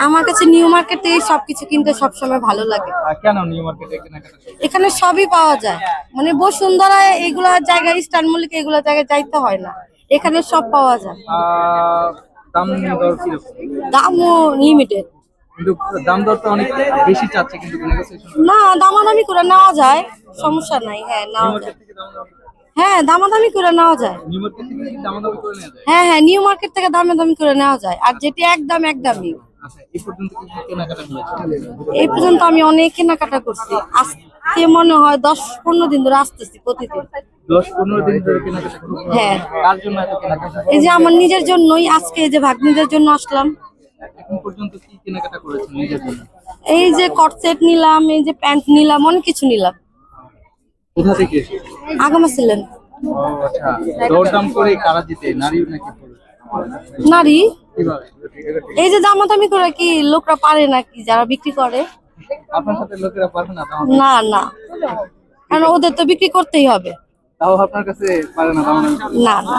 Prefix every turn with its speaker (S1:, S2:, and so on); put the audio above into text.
S1: আমার কাছে new market থেকে সবকিছু কিনতে সবসময় ভালো লাগে।
S2: কেন নিউ মার্কেটে কেনাকাটা?
S1: এখানে সবই পাওয়া যায়, মানে বসুন্ধরা এগুলা জায়গায়, স্টার মল্লিক এগুলা জায়গায় যাইতে হয় না, এখানে সব পাওয়া যায়।
S2: দাম দর কিরকম?
S1: দামও লিমিটেড।
S2: কিন্তু দাম দর তো অনেক বেশি চাচ্ছে, কিন্তু
S1: না, দামাদামি করে নেওয়া যায়, সমস্যা নাই। হ্যাঁ, নেওয়া যায়। হ্যাঁ, দামাদামি করে নেওয়া যায়।
S2: নিউ মার্কেট থেকে কি দামাদামি করে নেওয়া যায়?
S1: হ্যাঁ হ্যাঁ, নিউ মার্কেট থেকে দামাদামি করে নেওয়া যায়, আর যেটি একদম একদমই।
S2: আচ্ছা, এই পর্যন্ত কি কেনাকাটা হয়েছে?
S1: এই পর্যন্ত আমি অনেক কেনাকাটা করছি, আজকে মনে হয় 10-15 দিন ধরে আসতেছি প্রতিদিন।
S2: 10-15 দিন ধরে কেনাকাটা করছেন?
S1: হ্যাঁ।
S2: কার জন্য এত কেনাকাটা?
S1: এই যে আমার নিজের জন্যই, আজকে এই যে ভাগ্নিদের জন্য আসলাম।
S2: এখন পর্যন্ত কি কেনাকাটা করেছেন নিজের জন্য?
S1: এই যে কট সেট নিলাম, এই যে প্যান্ট নিলাম, অনেক কিছু নিলাম।
S2: কোথা থেকে?
S1: আগামা ছিলেন।
S2: ও আচ্ছা, দরদাম করে কারা জিতে, নারী নাকি পুরুষ?
S1: নারী।
S2: কিভাবে?
S1: এই যে দামাদামি করে কি লোকরা পারে নাকি, যারা বিক্রি করে?
S2: আপনার সাথে লোকেরা পারে না?
S1: না না, কারণ ওদের তো বিক্রি করতেই হবে।
S2: তাও আপনার কাছে পারে না?
S1: না না।